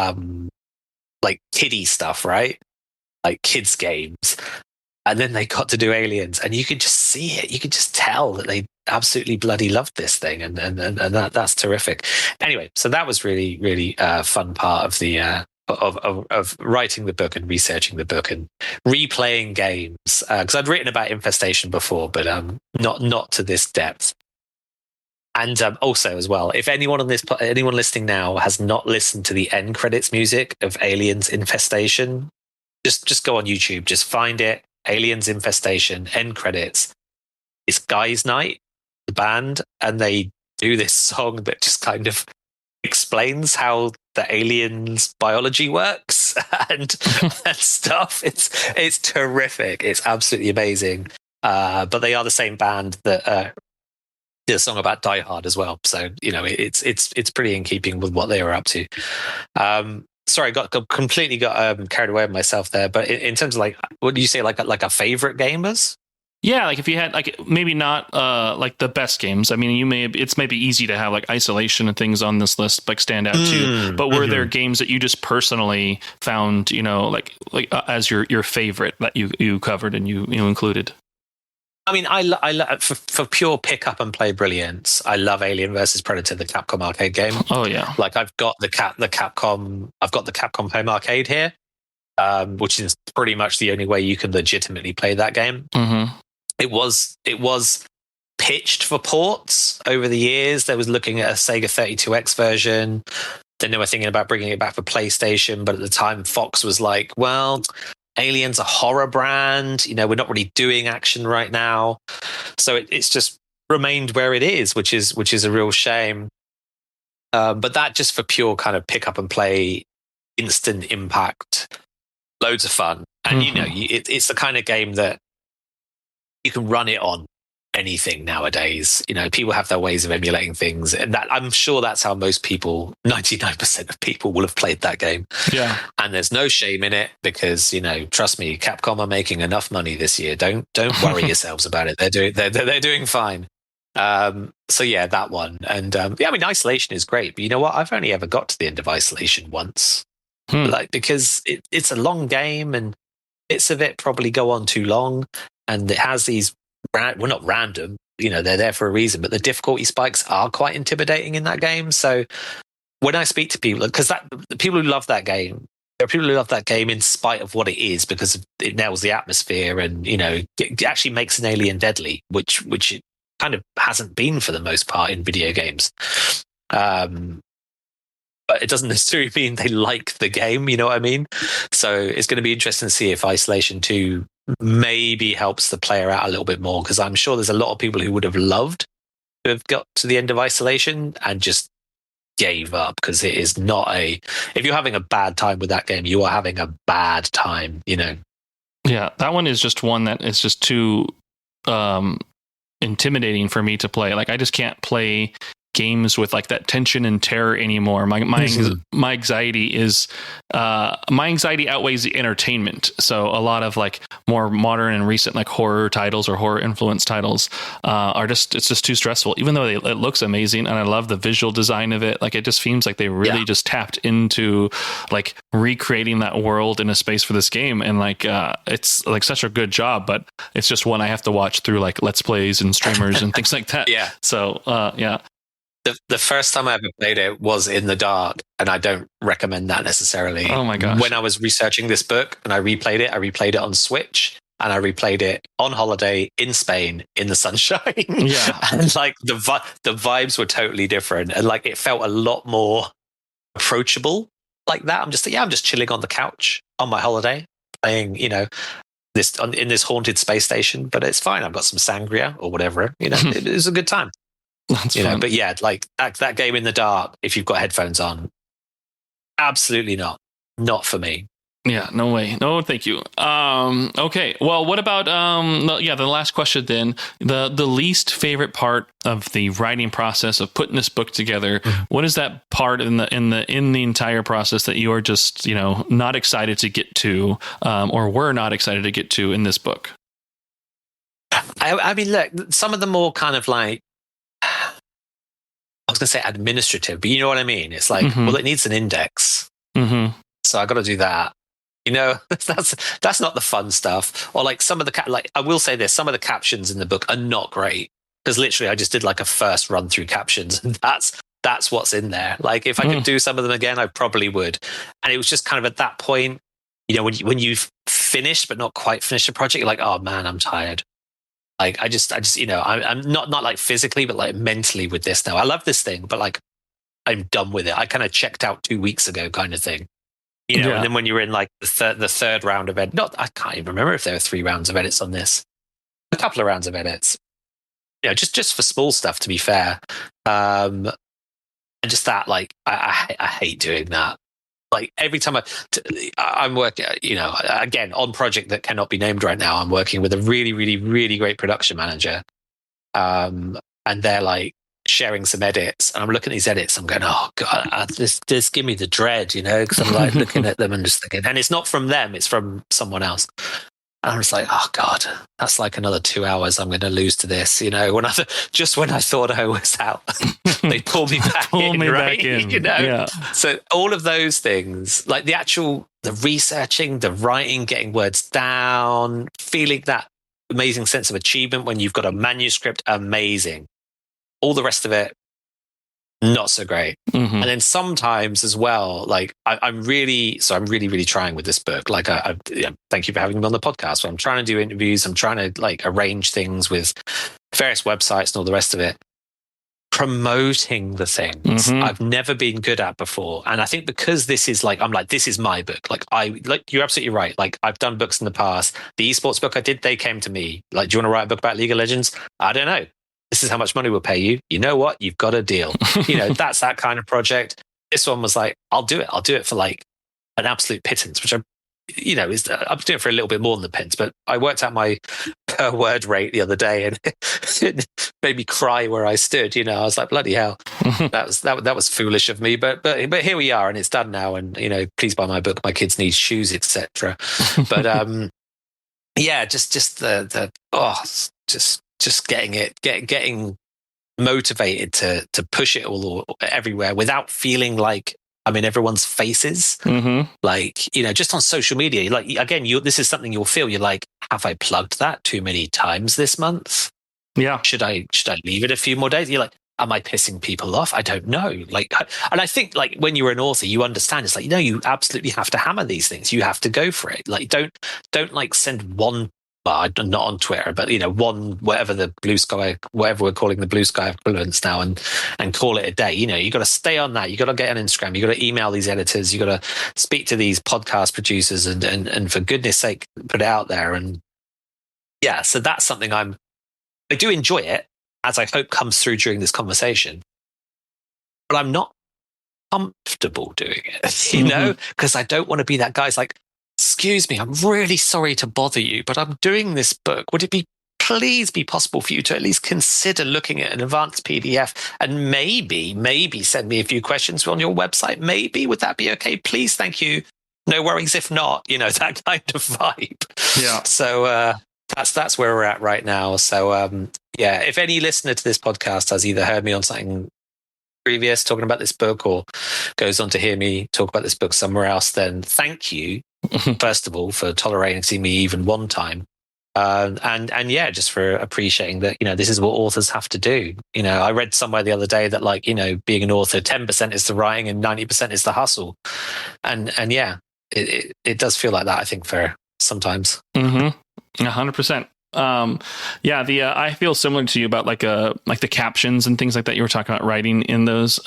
like kiddie stuff, right? Like kids games. And then they got to do Aliens, and you could just see it. You could just tell that they absolutely bloody loved this thing, and that's terrific. Anyway, so that was really, really fun part of the of writing the book and researching the book and replaying games, because I'd written about Infestation before, but not to this depth. And also as well, if anyone listening now has not listened to the end credits music of Aliens Infestation, just go on YouTube, just find it. Aliens Infestation, end credits. It's Guys Night, the band, and they do this song that just kind of explains how the aliens' biology works and stuff. It's terrific. It's absolutely amazing. But they are the same band that did a song about Die Hard as well. So, you know, it's pretty in keeping with what they were up to. Sorry, completely got carried away with myself there. But in terms of like, what do you say, like a favorite gamers? Yeah, like if you had like maybe not like the best games. I mean, it's maybe easy to have like Isolation and things on this list like stand out too. But were there games that you just personally found, you know, like as your favorite that you covered and you included? I mean, I for pure pick up and play brilliance, I love Alien versus Predator, the Capcom arcade game. Oh yeah, like I've got the Capcom home arcade here, which is pretty much the only way you can legitimately play that game. Mm-hmm. It was pitched for ports over the years. They was looking at a Sega 32X version. Then they were thinking about bringing it back for PlayStation, but at the time Fox was like, well, Alien's a horror brand, you know, we're not really doing action right now. So it's just remained where it is, which is a real shame. But that just for pure kind of pick up and play, instant impact, loads of fun. And, you know, it's the kind of game that you can run it on anything nowadays. You know, people have their ways of emulating things, and that I'm sure that's how most people, 99% of people, will have played that game. Yeah, and there's no shame in it because, you know, trust me, Capcom are making enough money this year. Don't worry yourselves about it. They're doing fine. So yeah, that one, and yeah, I mean, Isolation is great, but you know what? I've only ever got to the end of Isolation once, like because it's a long game and bits of it probably go on too long, and it has these. Well, not random, you know, they're there for a reason, but the difficulty spikes are quite intimidating in that game. So when I speak to people, because the people who love that game, there are people who love that game in spite of what it is, because it nails the atmosphere and, you know, it actually makes an alien deadly, which it kind of hasn't been for the most part in video games. But it doesn't necessarily mean they like the game, you know what I mean? So it's going to be interesting to see if Isolation 2 maybe helps the player out a little bit more, because I'm sure there's a lot of people who would have loved to have got to the end of Isolation and just gave up, because it is not if you're having a bad time with that game, you are having a bad time, you know. Yeah, that one is just one that is just too intimidating for me to play. Like, I just can't play games with like that tension and terror anymore. My anxiety is my anxiety outweighs the entertainment. So a lot of like more modern and recent like horror titles or horror influenced titles it's just too stressful. Even though it looks amazing and I love the visual design of it, like it just seems like they really just tapped into like recreating that world in a space for this game, and like it's like such a good job. But it's just one I have to watch through like Let's Plays and streamers and things like that. Yeah. So The first time I ever played it was in the dark, and I don't recommend that necessarily. Oh my gosh. When I was researching this book and I replayed it on Switch, and I replayed it on holiday in Spain in the sunshine. Yeah. And like the vibes were totally different, and like it felt a lot more approachable like that. I'm just chilling on the couch on my holiday playing, this in this haunted space station, but it's fine. I've got some sangria or whatever, it was a good time. That's fun. But yeah, like that game in the dark, if you've got headphones on, absolutely not for me. Yeah, no way. No, thank you. Okay. Well, what about the last question then? The least favorite part of the writing process of putting this book together. What is that part in the entire process that you are just, not excited to get to, or were not excited to get to in this book? I mean, look, some of the more kind of like, I was going to say administrative, but you know what I mean? It's like, well, it needs an index. So I got to do that. That's not the fun stuff. Or like some of the I will say this, some of the captions in the book are not great, because literally I just did like a first run through captions, and that's what's in there. Like if I could do some of them again, I probably would. And it was just kind of at that point, when you've finished but not quite finished a project, you're like, oh man, I'm tired. Like I just I'm not like physically, but like mentally with this now. I love this thing, but like I'm done with it. I kind of checked out 2 weeks ago, kind of thing. And then when you're in like the third round of edit, I can't even remember if there were 3 rounds of edits on this. A couple of rounds of edits. Just for small stuff, to be fair. And just that, like, I hate doing that. Like every time I'm working, again, on project that cannot be named right now, I'm working with a really, really, really great production manager. And they're like sharing some edits, and I'm looking at these edits. I'm going, oh god, this give me the dread, because I'm like looking at them and just thinking, and it's not from them, it's from someone else. And I'm just like, oh god, that's like another 2 hours I'm going to lose to this. When I thought I was out, they pull me back in. Yeah. So all of those things, like the researching, the writing, getting words down, feeling that amazing sense of achievement when you've got a manuscript, amazing. All the rest of it, not so great. And then sometimes as well, like I'm really trying with this book. Like I thank you for having me on the podcast. But I'm trying to do interviews. I'm trying to like arrange things with various websites and all the rest of it. Promoting the things I've never been good at before. And I think because this is like, this is my book. Like you're absolutely right. Like I've done books in the past. The esports book I did, they came to me. Like, do you want to write a book about League of Legends? I don't know. This is how much money we'll pay you. You know what? You've got a deal. That's that kind of project. This one was like, I'll do it. I'll do it for like an absolute pittance, which I'm doing it for a little bit more than the pence. But I worked out my per word rate the other day, and it made me cry where I stood. I was like, bloody hell, that was foolish of me. But here we are, and it's done now. And please buy my book. My kids need shoes, etc. But yeah, just getting motivated to push it all everywhere without feeling like I'm in everyone's faces. Like, just on social media, like, again, this is something you'll feel. You're like, have I plugged that too many times this month? Yeah. Should I leave it a few more days? You're like, am I pissing people off? I don't know. Like, and I think like when you're an author, you understand it's like, you absolutely have to hammer these things. You have to go for it. Like, don't like send one. Well, not on Twitter, but one, whatever the blue sky, whatever we're calling the blue sky equivalents now, and call it a day. You got to stay on that. You got to get on Instagram. You got to email these editors. You got to speak to these podcast producers, and for goodness sake, put it out there. And yeah, so that's something I do enjoy it, as I hope comes through during this conversation. But I'm not comfortable doing it, because I don't want to be that guy's like, excuse me, I'm really sorry to bother you, but I'm doing this book. Would it be please be possible for you to at least consider looking at an advanced PDF and maybe send me a few questions on your website. Maybe, would that be okay? Please, thank you. No worries if not, that kind of vibe. Yeah. So that's where we're at right now. So if any listener to this podcast has either heard me on something previous talking about this book or goes on to hear me talk about this book somewhere else, then thank you, first of all, for tolerating me even one time. And just for appreciating that, this is what authors have to do. I read somewhere the other day that being an author, 10% is the writing and 90% is the hustle. And it does feel like that, I think, for sometimes. 100%. I feel similar to you about like the captions and things like that. You were talking about writing in those.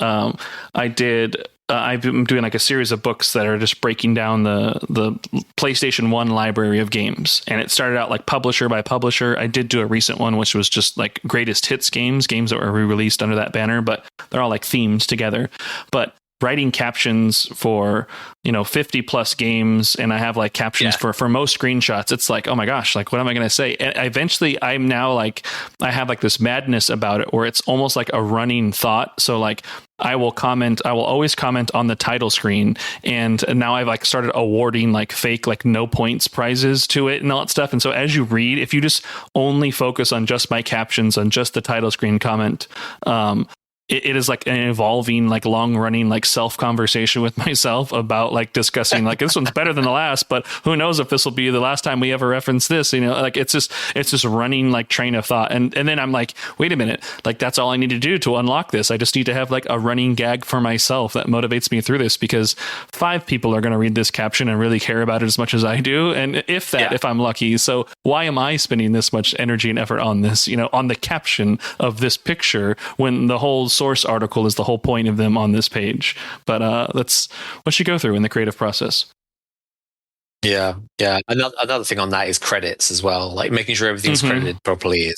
I've been doing like a series of books that are just breaking down the PlayStation 1 library of games. And it started out like publisher by publisher. I did do a recent one, which was just like greatest hits games that were re-released under that banner, but they're all like themed together. But writing captions for 50 plus games, and I have like captions for most screenshots. It's like, oh my gosh, like what am I going to say? And eventually I'm now like, I have like this madness about it where it's almost like a running thought. So like I will always comment on the title screen, and now I've like started awarding like fake like no points prizes to it and all that stuff. And so as you read, if you just only focus on just my captions, on just the title screen comment, it is like an evolving, like long running, like self conversation with myself about like discussing like this one's better than the last, but who knows if this will be the last time we ever reference this, like it's just running like train of thought. And then I'm like, wait a minute, like that's all I need to do to unlock this. I just need to have like a running gag for myself that motivates me through this, because 5 people are going to read this caption and really care about it as much as I do. And if I'm lucky. So why am I spending this much energy and effort on this, on the caption of this picture, when the whole source article is the whole point of them on this page? But that's what you go through in the creative process. Yeah. Another thing on that is credits as well. Like making sure everything's credited properly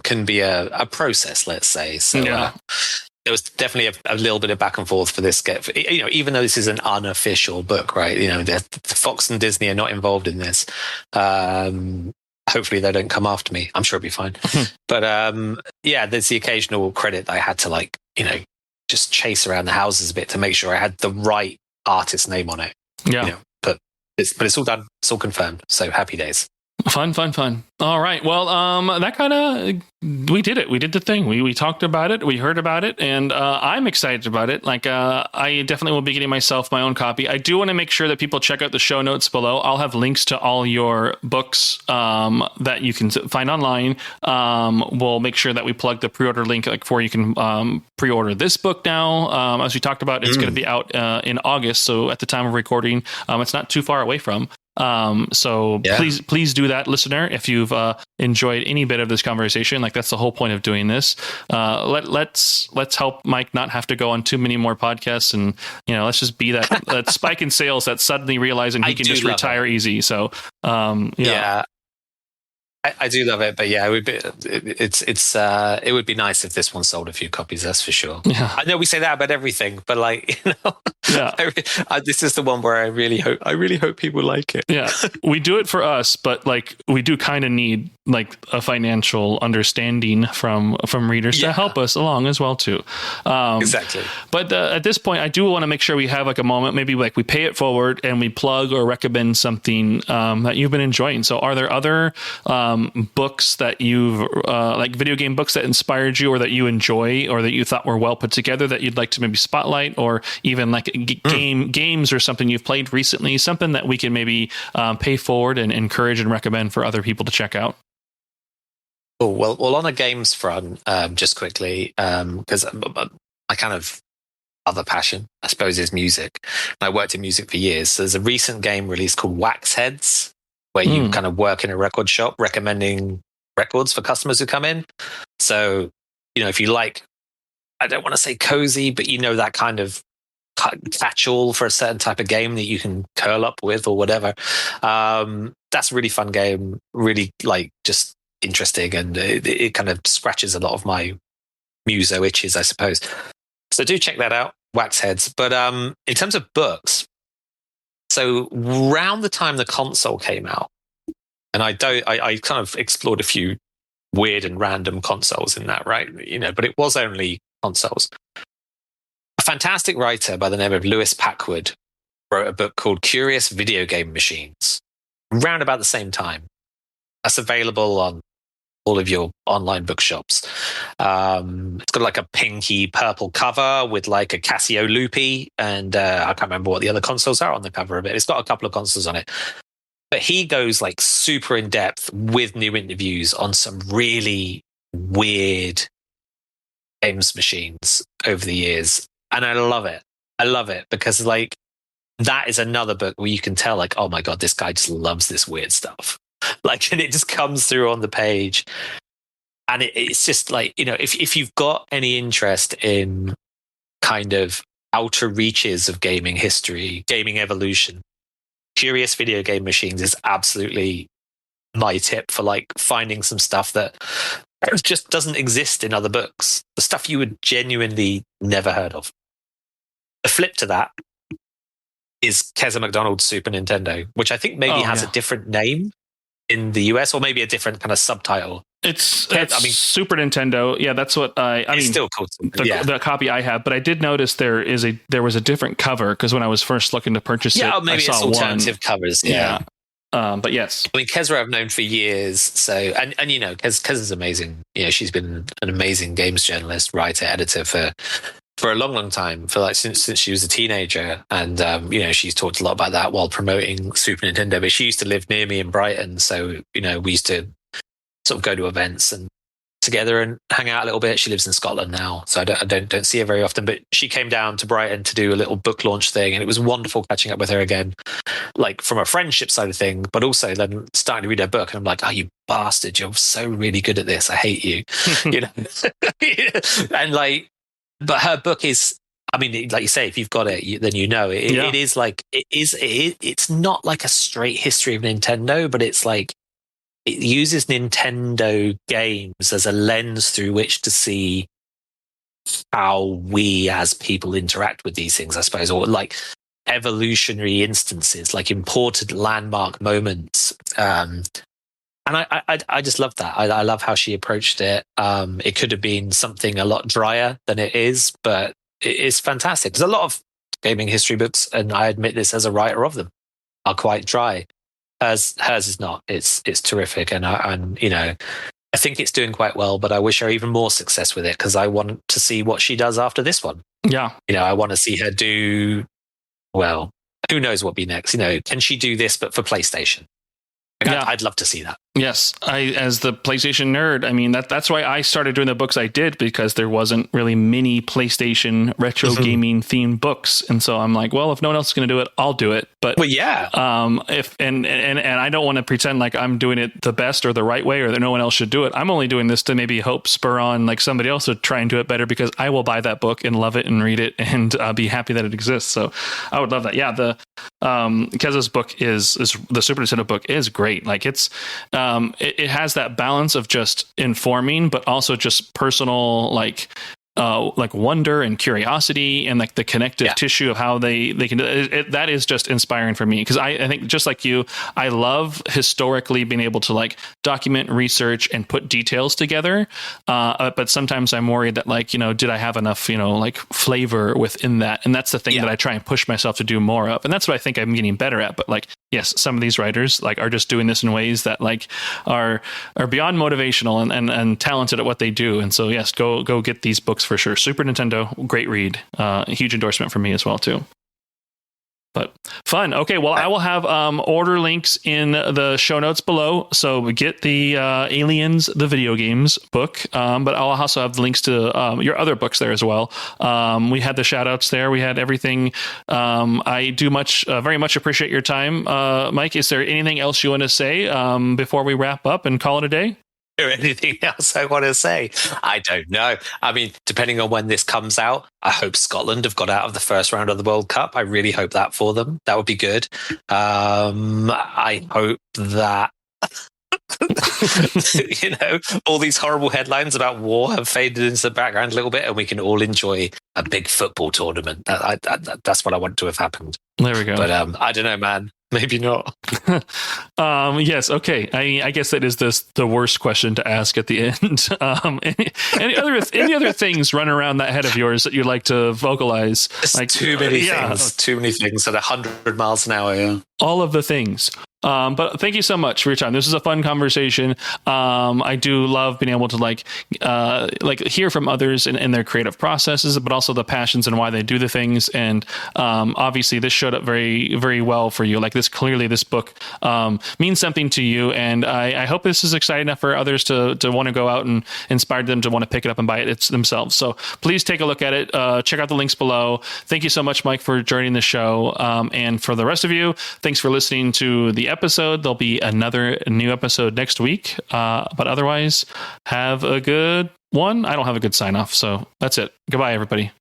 can be a process, let's say. So there was definitely a little bit of back and forth for this. Even though this is an unofficial book, right? The Fox and Disney are not involved in this. Hopefully they don't come after me. I'm sure it'll be fine. But there's the occasional credit that I had to just chase around the houses a bit to make sure I had the right artist name on it. Yeah. But it's all done. It's all confirmed. So happy days. Fun. All right. Well, that kind of, we did it. We did the thing. We talked about it. We heard about it, and I'm excited about it. Like, I definitely will be getting myself my own copy. I do want to make sure that people check out the show notes below. I'll have links to all your books that you can find online. We'll make sure that we plug the pre-order link, like, for you can pre-order this book now. As we talked about, it's going to be out in August. So at the time of recording, it's not too far away from. Please do that, listener, if you've enjoyed any bit of this conversation. Like, that's the whole point of doing this. Let's help Mike not have to go on too many more podcasts, and let's just be that spike in sales that suddenly realizing he can just retire easy. So I do love it, but it would be it would be nice if this one sold a few copies. That's for sure. Yeah. I know we say that about everything, but this is the one where I really hope people like it. Yeah, we do it for us, but like we do kind of need like a financial understanding from readers to help us along as well too. Exactly. But at this point, I do want to make sure we have like a moment, maybe like we pay it forward and we plug or recommend something that you've been enjoying. So are there other books that you've like video game books that inspired you or that you enjoy or that you thought were well put together that you'd like to maybe spotlight, or even like games or something you've played recently, something that we can maybe pay forward and encourage and recommend for other people to check out? Oh, well, on a games front, just quickly, because I kind of other passion, I suppose, is music. And I worked in music for years. So there's a recent game released called Wax Heads, where you kind of work in a record shop recommending records for customers who come in. So, if you like, I don't want to say cozy, but that kind of catch-all for a certain type of game that you can curl up with or whatever. That's a really fun game, really just interesting, and it kind of scratches a lot of my muso itches, I suppose. So do check that out, Wax Heads. But in terms of books, so around the time the console came out, and I kind of explored a few weird and random consoles in that, right? But it was only consoles. A fantastic writer by the name of Lewis Packwood wrote a book called Curious Video Game Machines around about the same time. That's available on all of your online bookshops. It's got like a pinky purple cover with like a Casio loopy, and I can't remember what the other consoles are on the cover of it. It's got a couple of consoles on it. But he goes like super in depth with new interviews on some really weird games machines over the years. And I love it. I love it because like that is another book where you can tell like, oh my God, this guy just loves this weird stuff. Like, and it just comes through on the page. And it's just like, if you've got any interest in kind of outer reaches of gaming history, gaming evolution, Curious Video Game Machines is absolutely my tip for like finding some stuff that just doesn't exist in other books. The stuff you would genuinely never heard of. The flip to that is Keza McDonald's Super Nintendo, which I think maybe has a different name in the US, or maybe a different kind of subtitle. It's Super Nintendo. Yeah, that's what I mean. Still called the copy I have, but I did notice there was a different cover because when I was first looking to purchase it, maybe I saw it's alternative covers. Yeah. But yes, I mean, Keza I've known for years. So, and Keza's amazing. She's been an amazing games journalist, writer, editor for a long, long time, for like since she was a teenager. And, she's talked a lot about that while promoting Super Nintendo, but she used to live near me in Brighton. So, we used to sort of go to events and together and hang out a little bit. She lives in Scotland now, so I don't see her very often, but she came down to Brighton to do a little book launch thing. And it was wonderful catching up with her again, like from a friendship side of thing, but also then starting to read her book. And I'm like, oh, you bastard, you're so really good at this. I hate you, and like, but her book is, I mean, like you say, if you've got it, then it is like, it's not like a straight history of Nintendo, but it's like, it uses Nintendo games as a lens through which to see how we as people interact with these things, I suppose, or like evolutionary instances, like important landmark moments. And I just love that. I love how she approached it. It could have been something a lot drier than it is, but it is fantastic. There's a lot of gaming history books, and I admit this as a writer of them, are quite dry. Hers is not. It's terrific, and I think it's doing quite well. But I wish her even more success with it because I want to see what she does after this one. Yeah, I want to see her do well. Who knows what be next? Can she do this but for PlayStation? I'd love to see that. Yes, as the PlayStation nerd, I mean that's why I started doing the books I did, because there wasn't really many PlayStation retro gaming themed books, and so I'm like, well, if no one else is going to do it, I'll do it. But if and I don't want to pretend like I'm doing it the best or the right way, or that no one else should do it. I'm only doing this to maybe help spur on like somebody else to try and do it better, because I will buy that book and love it and read it and be happy that it exists. So I would love that. Yeah, the Keza's book is the Super Nintendo book is great. Like it has that balance of just informing, but also just personal, like wonder and curiosity, and like the connective tissue of how they can do it. That is just inspiring for me, because I think just like you, I love historically being able to like document, research, and put details together. But sometimes I'm worried that like, did I have enough, like flavor within that? And that's the thing that I try and push myself to do more of. And that's what I think I'm getting better at. But like, yes, some of these writers like are just doing this in ways that like are beyond motivational and talented at what they do. And so yes, go get these books for sure. Super Nintendo, great read. A huge endorsement for me as well too. But fun. Okay, well, I will have order links in the show notes below. So get the Aliens, the video games book. But I'll also have the links to your other books there as well. We had the shout outs there. We had everything. I do very much appreciate your time. Mike, is there anything else you want to say before we wrap up and call it a day? Or anything else I want to say? I don't know. I mean, depending on when this comes out, I hope Scotland have got out of the first round of the World Cup. I really hope that for them. That would be good. I hope that all these horrible headlines about war have faded into the background a little bit, and we can all enjoy a big football tournament. That's what I want to have happened. There we go. But I don't know, man. Maybe not. Yes. Okay. I guess that is the worst question to ask at the end. Any other things run around that head of yours that you'd like to vocalize? There's like too many things. Too many things at 100 miles an hour. Yeah. All of the things. But thank you so much for your time. This is a fun conversation. I do love being able to like hear from others in their creative processes, but also the passions and why they do the things. And obviously, this showed up very, very well for you. Like this book means something to you, and I hope this is exciting enough for others to want to go out and inspire them to want to pick it up and buy it themselves. So please take a look at it. Check out the links below. Thank you so much, Mike, for joining the show. And for the rest of you, thanks for listening to the episode. There'll be another new episode next week. But otherwise, have a good one. I don't have a good sign off, so that's it. Goodbye, everybody.